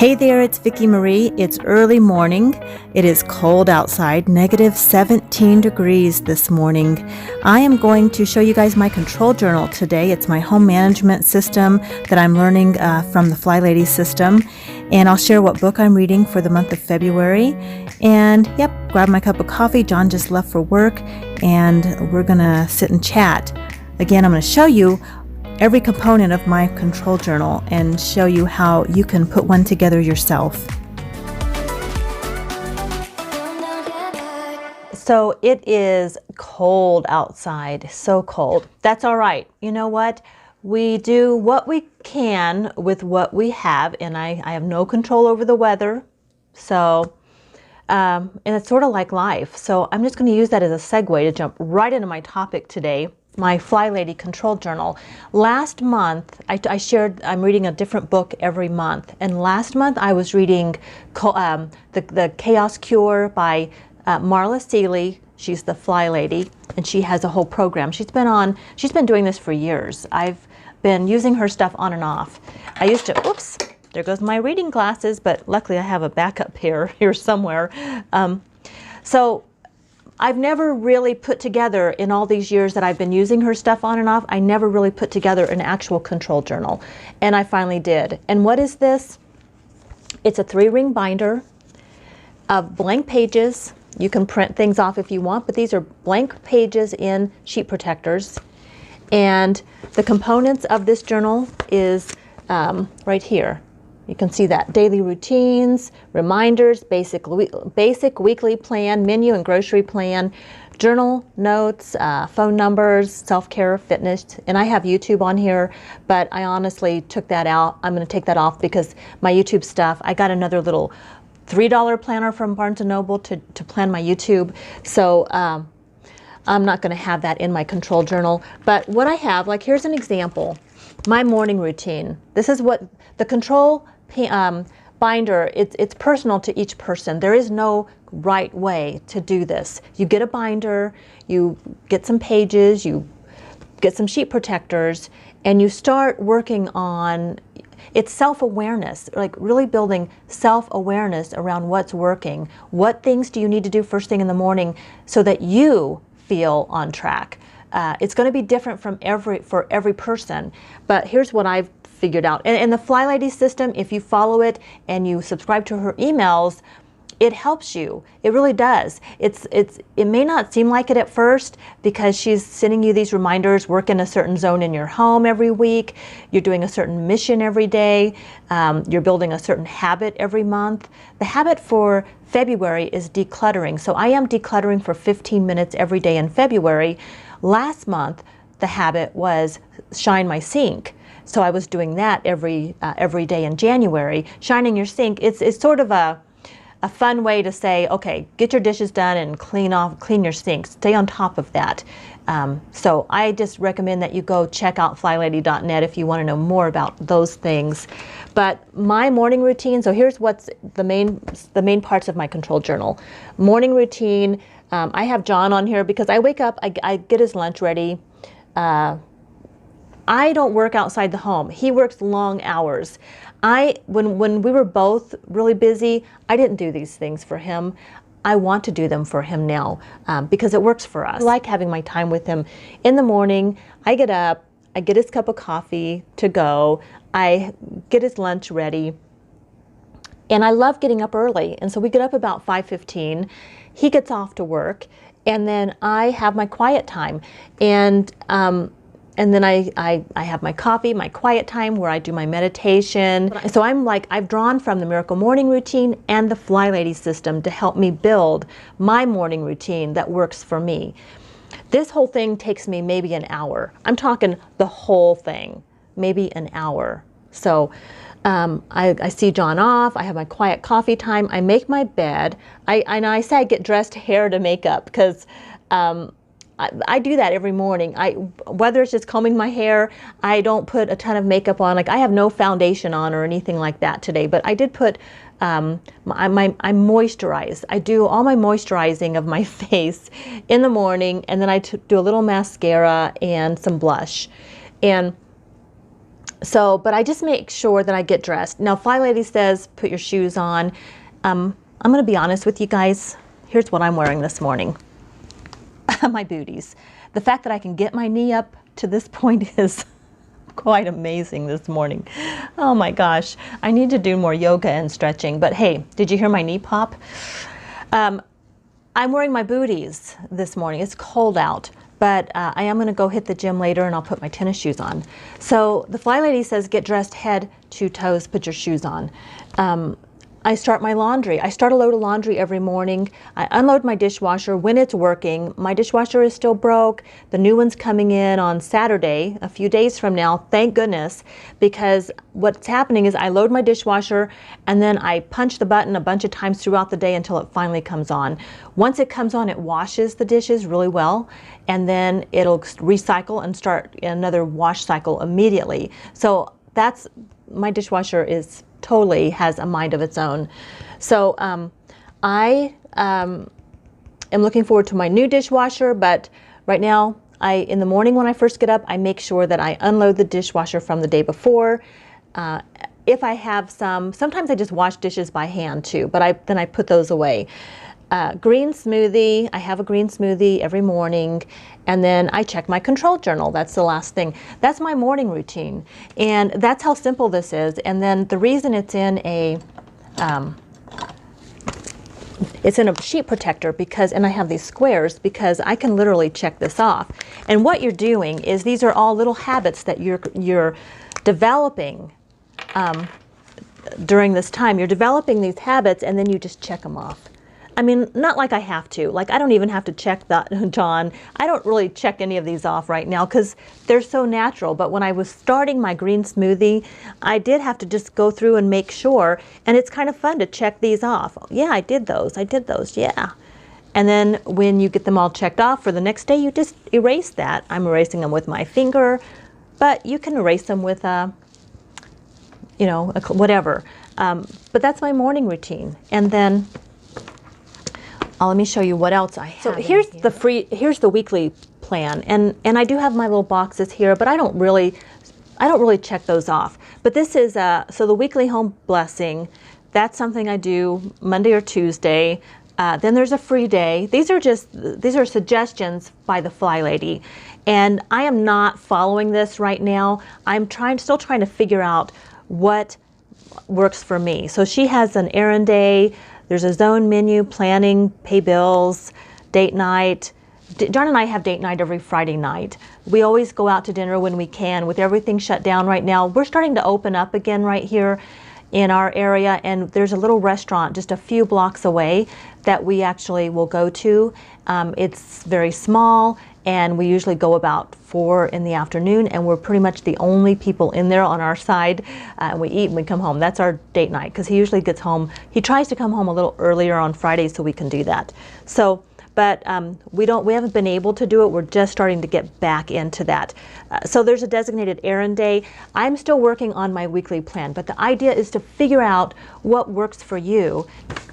Hey there, it's Vicki Marie. It's early morning. It is cold outside, negative 17 degrees this morning. I am going to show you guys my control journal today. It's my home management system that I'm learning from the FLYLADY system. And I'll share what book I'm reading for the month of February. And yep, grab my cup of coffee. John just left for work and we're gonna sit and chat. Again, I'm gonna show you every component of my control journal and show you how you can put one together yourself. So it is cold outside, so cold. That's all right. You know what? We do what we can with what we have, and I have no control over the weather. So, and it's sort of like life. So I'm just going to use that as a segue to jump right into my topic today. My FLYLADY control journal. Last month, I shared I'm reading a different book every month. And last month I was reading the Chaos Cure by Marla Seeley. She's the FLYLADY, and she has a whole program. She's been doing this for years. I've been using her stuff on and off. I used to, oops, there goes my reading glasses, but luckily I have a backup pair here somewhere. So I've never really put together, in all these years that I've been using her stuff on and off, I never really put together an actual control journal. And I finally did. And what is this? It's a 3-ring binder of blank pages. You can print things off if you want, but these are blank pages in sheet protectors. And the components of this journal is right here. You can see that. Daily routines, reminders, basic weekly plan, menu and grocery plan, journal notes, phone numbers, self-care, fitness. And I have YouTube on here, but I honestly took that out. I'm going to take that off because my YouTube stuff, I got another little $3 planner from Barnes & Noble to plan my YouTube. So I'm not going to have that in my control journal. But what I have, like here's an example. My morning routine. This is what the control binder, it's personal to each person. There is no right way to do this. You get a binder, you get some pages, you get some sheet protectors, and you start working on, it's self-awareness, like really building self-awareness around what's working. What things do you need to do first thing in the morning so that you feel on track? It's going to be different for every person, but here's what I've figured out. And the FLYLADY system, if you follow it and you subscribe to her emails, it helps you. It really does. It may not seem like it at first because she's sending you these reminders, work in a certain zone in your home every week, you're doing a certain mission every day, you're building a certain habit every month. The habit for February is decluttering. So I am decluttering for 15 minutes every day in February. Last month, the habit was shine my sink. So I was doing that every day in January. Shining your sink, it's sort of a fun way to say, okay, get your dishes done and clean your sink. Stay on top of that. So I just recommend that you go check out FLYLADY.net if you want to know more about those things. But my morning routine, so here's what's the main parts of my control journal. Morning routine, I have John on here because I wake up, I get his lunch ready. I don't work outside the home. He works long hours. When we were both really busy, I didn't do these things for him. I want to do them for him now because it works for us. I like having my time with him. In the morning, I get up, I get his cup of coffee to go, I get his lunch ready, and I love getting up early. And so we get up about 5:15. He gets off to work, and then I have my quiet time. And then I have my coffee, my quiet time where I do my meditation. So I've drawn from the Miracle Morning Routine and the FLYLADY system to help me build my morning routine that works for me. This whole thing takes me maybe an hour. I'm talking the whole thing, maybe an hour. So I see John off, I have my quiet coffee time, I make my bed. I say I get dressed, hair to makeup, because I do that every morning. Whether it's just combing my hair, I don't put a ton of makeup on. Like I have no foundation on or anything like that today, but I did put, I moisturize. I do all my moisturizing of my face in the morning, and then I do a little mascara and some blush. And So, but I just make sure that I get dressed. Now, FlyLady says put your shoes on. I'm going to be honest with you guys. Here's what I'm wearing this morning. My booties. The fact that I can get my knee up to this point is quite amazing this morning. Oh my gosh. I need to do more yoga and stretching. But hey, did you hear my knee pop? I'm wearing my booties this morning. It's cold out. But I am going to go hit the gym later and I'll put my tennis shoes on. So the FlyLady says get dressed head to toes, put your shoes on. I start my laundry. I start a load of laundry every morning. I unload my dishwasher when it's working. My dishwasher is still broke. The new one's coming in on Saturday, a few days from now, thank goodness, because what's happening is I load my dishwasher and then I punch the button a bunch of times throughout the day until it finally comes on. Once it comes on, it washes the dishes really well, and then it'll recycle and start another wash cycle immediately. So that's, my dishwasher is totally has a mind of its own. So I am looking forward to my new dishwasher, but right now, in the morning when I first get up, I make sure that I unload the dishwasher from the day before. If I have sometimes I just wash dishes by hand too, but then I put those away. Green smoothie, I have a green smoothie every morning, and then I check my control journal. That's the last thing. That's my morning routine, and that's how simple this is. And then the reason it's in a sheet protector, and I have these squares because I can literally check this off. And what you're doing is these are all little habits that you're developing during this time. You're developing these habits, and then you just check them off. I mean, not like I have to. Like, I don't even have to check that, John. I don't really check any of these off right now because they're so natural. But when I was starting my green smoothie, I did have to just go through and make sure. And it's kind of fun to check these off. Yeah, I did those, yeah. And then when you get them all checked off for the next day, you just erase that. I'm erasing them with my finger, but you can erase them with whatever. But that's my morning routine. And then let me show you what else I have. So here's the weekly plan, and I do have my little boxes here, but I don't really check those off. But this is so the weekly home blessing. That's something I do Monday or Tuesday. Then there's a free day. These are suggestions by the FlyLady, and I am not following this right now. I'm still trying to figure out what works for me. So she has an errand day. There's a zone menu, planning, pay bills, date night. John and I have date night every Friday night. We always go out to dinner when we can. With everything shut down right now, we're starting to open up again right here in our area, and there's a little restaurant just a few blocks away that we actually will go to. It's very small, and we usually go about 4 in the afternoon, and we're pretty much the only people in there on our side. We eat and we come home. That's our date night, because he usually gets home. He tries to come home a little earlier on Fridays so we can do that. So, but we haven't been able to do it. We're just starting to get back into that. So there's a designated errand day. I'm still working on my weekly plan, but the idea is to figure out what works for you.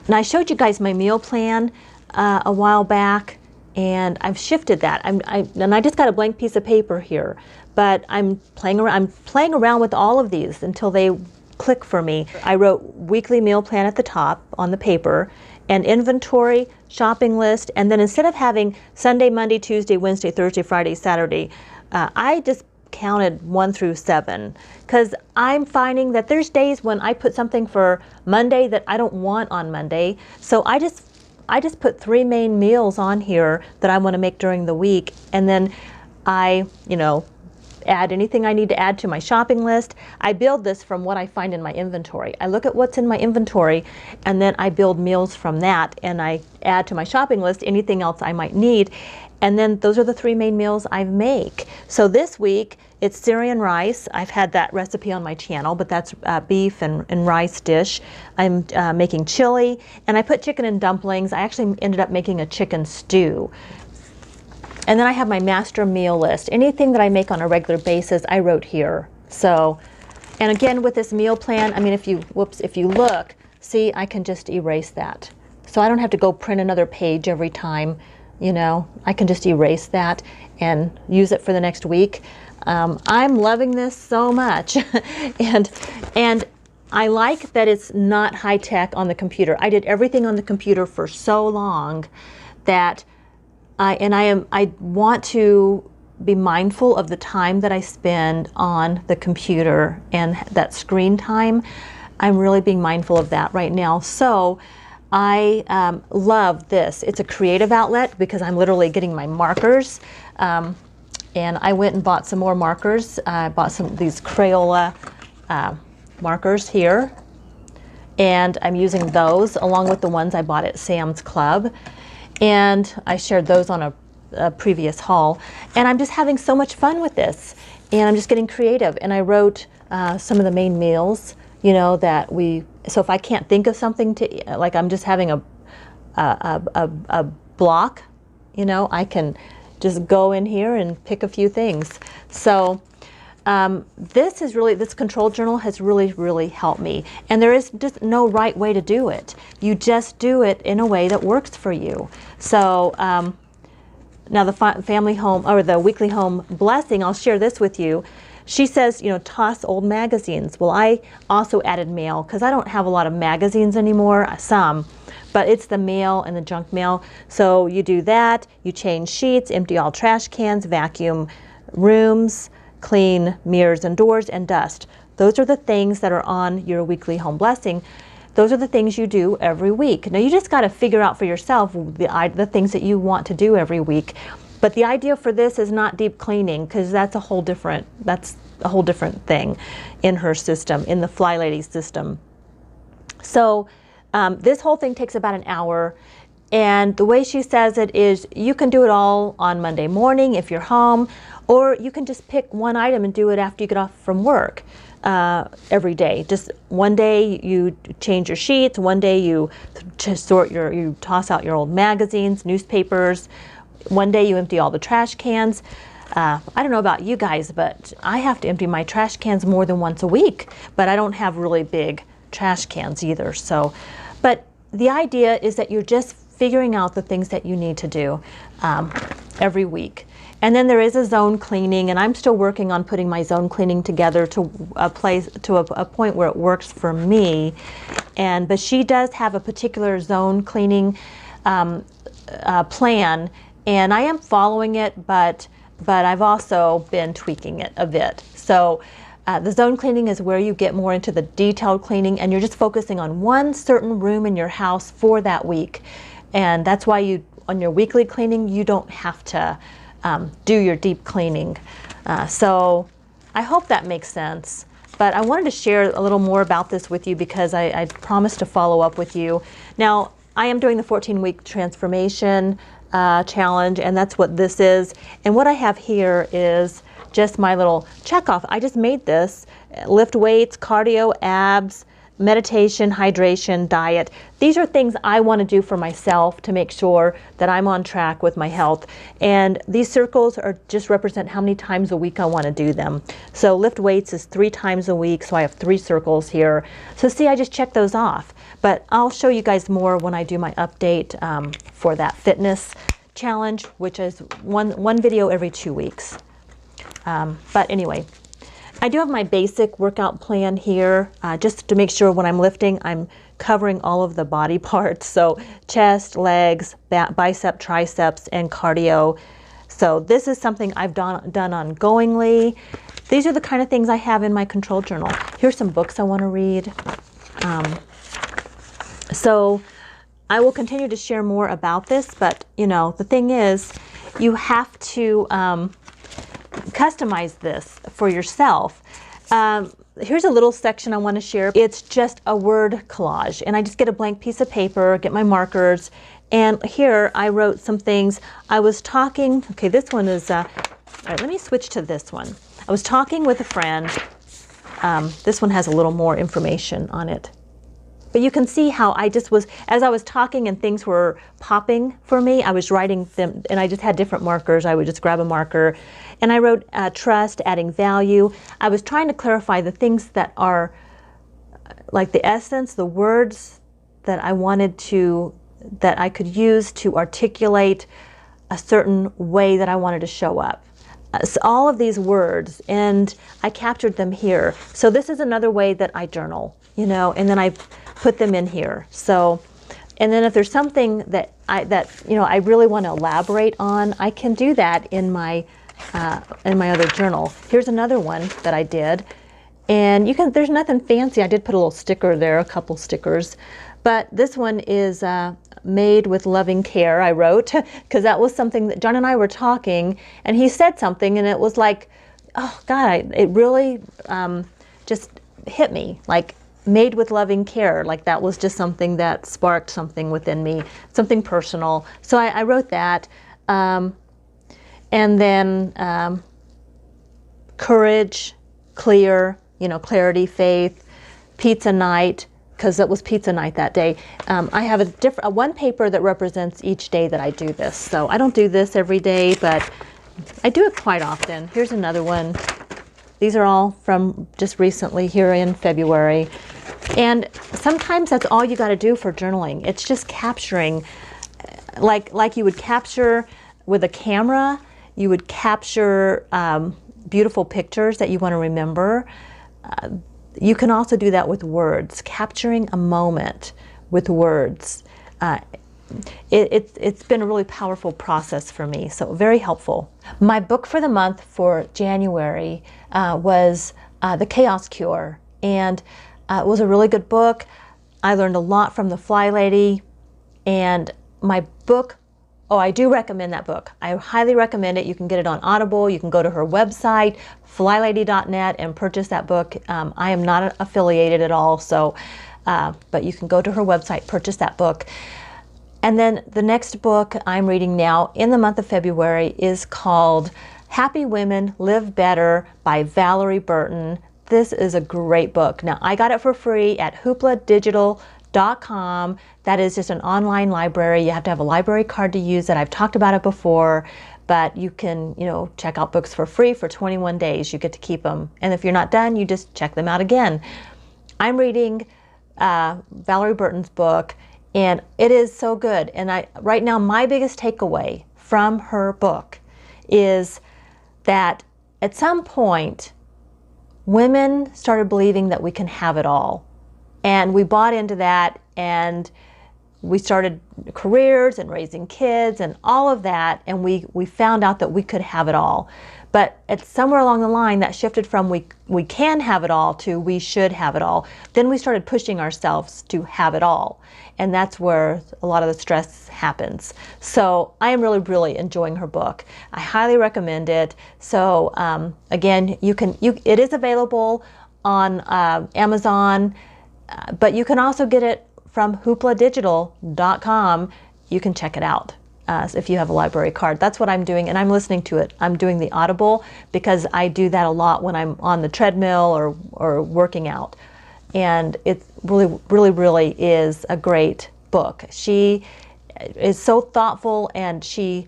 And I showed you guys my meal plan a while back, and I've shifted that. And I just got a blank piece of paper here, but I'm playing around with all of these until they click for me. I wrote weekly meal plan at the top on the paper, and inventory, shopping list, and then instead of having Sunday, Monday, Tuesday, Wednesday, Thursday, Friday, Saturday, I just counted 1 through 7, because I'm finding that there's days when I put something for Monday that I don't want on Monday. So I just put 3 main meals on here that I want to make during the week, and then I, add anything I need to add to my shopping list. I build this from what I find in my inventory. I look at what's in my inventory, and then I build meals from that, and I add to my shopping list anything else I might need. And then those are the 3 main meals I make. So this week, it's Syrian rice. I've had that recipe on my channel, but that's beef and rice dish. I'm making chili, and I put chicken and dumplings. I actually ended up making a chicken stew. And then I have my master meal list. Anything that I make on a regular basis, I wrote here. So, and again, with this meal plan, I mean, if you look, see, I can just erase that. So I don't have to go print another page every time, I can just erase that and use it for the next week. I'm loving this so much. and I like that it's not high tech on the computer. I did everything on the computer for so long that I want to be mindful of the time that I spend on the computer and that screen time. I'm really being mindful of that right now. So I love this. It's a creative outlet because I'm literally getting my markers. And I went and bought some more markers. I bought some of these Crayola markers here. And I'm using those along with the ones I bought at Sam's Club. And I shared those on a previous haul. And I'm just having so much fun with this. And I'm just getting creative. And I wrote some of the main meals, you know, that so if I can't think of something to, like I'm just having a block, you know, I can just go in here and pick a few things. So this control journal has really helped me. And there is just no right way to do it. You just do it in a way that works for you. So now the family home, or the weekly home blessing, I'll share this with you. She says, you know, toss old magazines. Well, I also added mail because I don't have a lot of magazines anymore, some, but it's the mail and the junk mail. So you do that, you change sheets, empty all trash cans, vacuum rooms, clean mirrors and doors, and dust. Those are the things that are on your weekly home blessing. Those are the things you do every week. Now you just got to figure out for yourself the things that you want to do every week. But the idea for this is not deep cleaning, because that's a whole different thing in her system, in the FLYLADY system. So this whole thing takes about an hour. And the way she says it is you can do it all on Monday morning if you're home, or you can just pick one item and do it after you get off from work every day. Just one day you change your sheets, one day you toss out your old magazines, newspapers, one day you empty all the trash cans. I don't know about you guys, but I have to empty my trash cans more than once a week, but I don't have really big trash cans either. So, but the idea is that you're just figuring out the things that you need to do every week. And then there is a zone cleaning, and I'm still working on putting my zone cleaning together to a point where it works for me. But she does have a particular zone cleaning plan, and I am following it, but I've also been tweaking it a bit. So the zone cleaning is where you get more into the detailed cleaning, and you're just focusing on one certain room in your house for that week. And that's why on your weekly cleaning, you don't have to do your deep cleaning. So I hope that makes sense. But I wanted to share a little more about this with you because I promised to follow up with you. Now, I am doing the 14-week transformation challenge, and that's what this is. And what I have here is just my little checkoff. I just made this: lift weights, cardio, abs, meditation, hydration, diet. These are things I want to do for myself to make sure that I'm on track with my health. And these circles just represent how many times a week I want to do them. So lift weights is 3 times a week, so I have 3 circles here. So see, I just checked those off. But I'll show you guys more when I do my update for that fitness challenge, which is one video every 2 weeks. But anyway, I do have my basic workout plan here, just to make sure when I'm lifting, I'm covering all of the body parts. So chest, legs, bicep, triceps, and cardio. So this is something I've done ongoingly. These are the kind of things I have in my control journal. Here's some books I want to read. So I will continue to share more about this, but you know, the thing is, you have to customize this for yourself. Here's a little section I want to share. It's just a word collage, and I just get a blank piece of paper, get my markers, and here I wrote some things. I was talking, okay, this one is, all right, let me switch to this one. I was talking with a friend. This one has a little more information on it. But you can see how I just was, as I was talking and things were popping for me, I was writing them, and I just had different markers. I would just grab a marker, and I wrote trust, adding value. I was trying to clarify the things that are like the essence, the words that I wanted to, that I could use to articulate a certain way that I wanted to show up. So all of these words, and I captured them here. So this is another way that I journal, you know, and then I put them in here. So, and then if there's something that I really want to elaborate on, I can do that in my other journal. Here's another one that I did, and there's nothing fancy. I did put a little sticker there, a couple stickers, but this one is made with loving care, I wrote, because that was something that John and I were talking, and he said something, and it was like, oh God, it really just hit me, like made with loving care. Like that was just something that sparked something within me, something personal. So I wrote that. And then courage, clear, you know, clarity, faith, pizza night, because it was pizza night that day. I have one paper that represents each day that I do this. So I don't do this every day, but I do it quite often. Here's another one. These are all from just recently here in February. And sometimes that's all you got to do for journaling. It's just capturing, like you would capture with a camera, you would capture beautiful pictures that you want to remember. You can also do that with words, capturing a moment with words. It's been a really powerful process for me, so very helpful. My book for the month for January was The Chaos Cure, and it was a really good book. I learned a lot from the FLYLADY, and my book, I do recommend that book. I highly recommend it. You can get it on Audible. You can go to her website, flylady.net, and purchase that book. I am not affiliated at all, so but you can go to her website, purchase that book. And then the next book I'm reading now in the month of February is called Happy Women Live Better by Valerie Burton. This is a great book. Now, I got it for free at hoopladigital.com. That is just an online library. You have to have a library card to use it. I've talked about it before, but you can, you know, check out books for free for 21 days. You get to keep them. And if you're not done, you just check them out again. I'm reading Valerie Burton's book, and it is so good. And right now, my biggest takeaway from her book is that at some point, women started believing that we can have it all. And we bought into that, and we started careers and raising kids and all of that, and we found out that we could have it all. But at somewhere along the line, that shifted from we can have it all to we should have it all. Then we started pushing ourselves to have it all. And that's where a lot of the stress happens. So I am really, really enjoying her book. I highly recommend it. So again, it is available on Amazon, but you can also get it from hoopladigital.com. You can check it out if you have a library card. That's what I'm doing, and I'm listening to it. I'm doing the Audible because I do that a lot when I'm on the treadmill or working out. And it really, really, really is a great book. She is so thoughtful, and she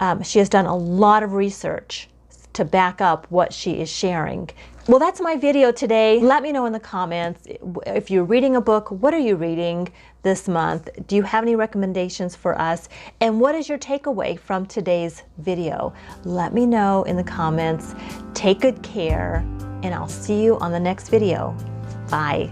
has done a lot of research to back up what she is sharing. Well, that's my video today. Let me know in the comments if you're reading a book. What are you reading this month? Do you have any recommendations for us? And what is your takeaway from today's video? Let me know in the comments. Take good care, and I'll see you on the next video. Bye.